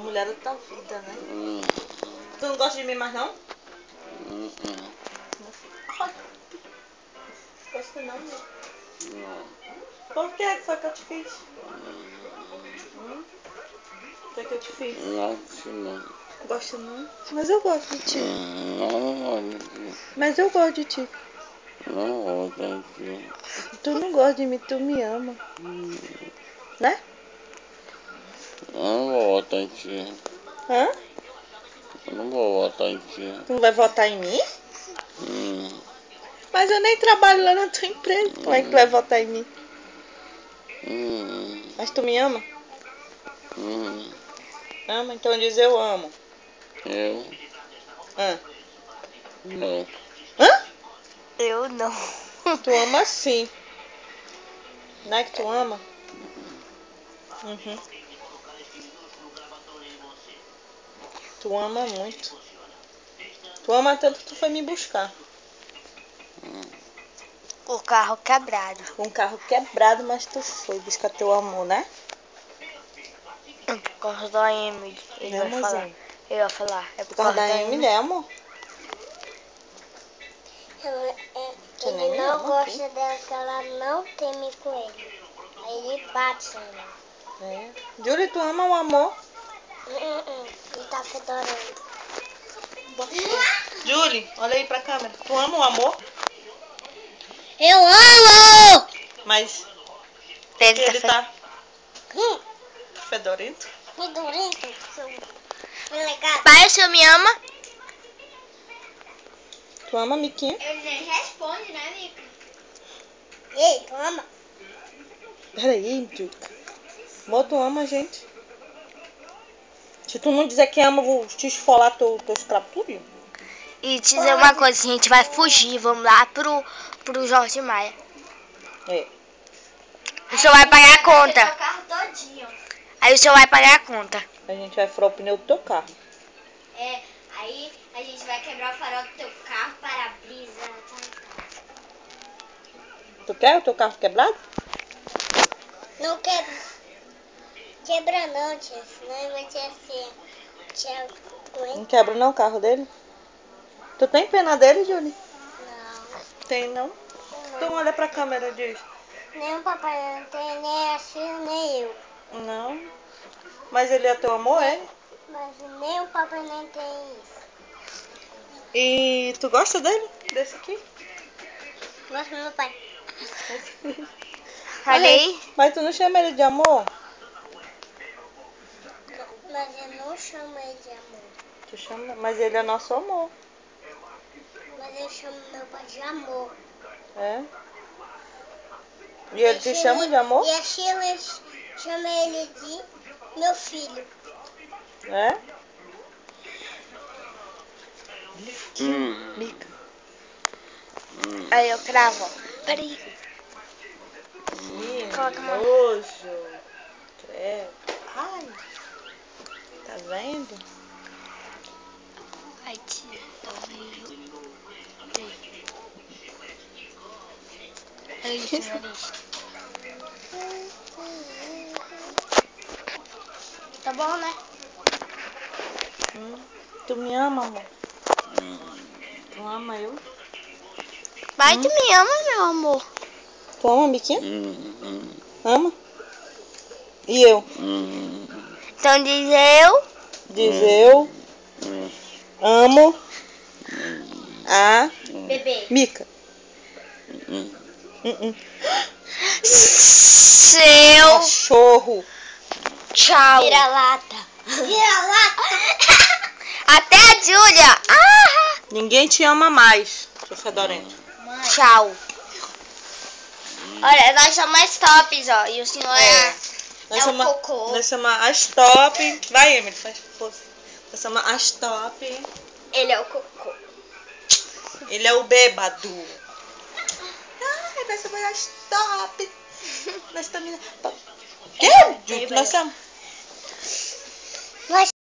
mulher da tua vida, né? Tu não gosta de mim mais, não? Ai, gosto não, né? Por que foi que eu te fiz? O que é que eu te fiz? Não. Gosto não? Mas eu gosto de ti. Não. Mas eu gosto de ti. Não gosto de ti. Tu não gosta de mim, tu me ama. Né? Não vou votar em ti. Hã? Eu não vou votar em ti. Tu não vai votar em mim? Mas eu nem trabalho lá na tua empresa. Como é que tu vai votar em mim? Mas tu me ama? Ama? Então diz eu amo. Eu? Hã? Não. Hã? Eu não. Tu ama sim. Não é que tu ama? Uhum. Tu ama muito. Tu ama tanto que tu foi me buscar. O carro quebrado. Com um carro quebrado, mas tu foi buscar teu amor, né? Por causa da Emily. Ele vai falar. Ele vai falar. É Por causa da Emily, né, amor? Ele não gosta dela, que ela não teme com ele. Aí ele bate nela. É. Júlia, tu ama o amor? Ele tá fedorando. Júlia, olha aí pra câmera. Tu ama o amor? Eu amo! Mas Ele tá fedorento? Fedorento. Legal. Pai, o senhor me ama? Tu ama, Miquinha? Ele nem responde, né, Mica? Ei, tu ama? Peraí, Júlia. Amor, tu ama a gente? Se tu não dizer que ama, eu vou te esfolar teus crapulhos. E te dizer uma coisa, a gente vai fugir, vamos lá pro Jorge Maia. É. O senhor vai pagar a conta. O carro todinho. Aí o senhor vai pagar a conta. A gente vai furar o pneu do teu carro. É, aí a gente vai quebrar o farol do teu carro, para-brisa. Tu quer o teu carro quebrado? Não quebra. Quebra não, tia. Senão vai ter tia. Não quebra não o carro dele? Tu tem pena dele, Júlia? Não. Tem não? Então olha pra câmera e diz. Nem o papai não tem, nem a Cia, nem eu. Não. Mas ele é teu amor, é? Mas nem o papai nem tem isso. E tu gosta dele? Desse aqui? Gosto do meu pai. Olha aí. Mas tu não chama ele de amor? Mas eu não chamo ele de amor. Tu chama, mas ele é nosso amor. Mas eu chamo meu pai de amor. É? E ele te chama de amor? E a Sheila chama ele de meu filho. É? Mica. Aí eu cravo. Peraí. Que Coloca uma- nojo. Credo. Ai. Tá vendo? Ai, tia, tá vendo? Aí, nariz. Tá bom, né? Tu me ama, amor? Tu ama eu? Pai, tu me ama, meu amor? Tu ama, Miquinha? Ama? E eu? Então diz eu. Diz eu amo a Bebê. Mica. Seu. Cachorro. Tchau. Vira-lata. Vira-lata. Até a Júlia. Ah, Ninguém te ama mais, seu fedorento. tchau. Olha, nós somos mais tops, ó. E o senhor é o cocô. Nós somos as top. Vai, Emily, faz força. Nós somos as top. Ele é o cocô. Ele é o bêbado. Ai, nós somos as top. Nós estamos... Que? Nós somos...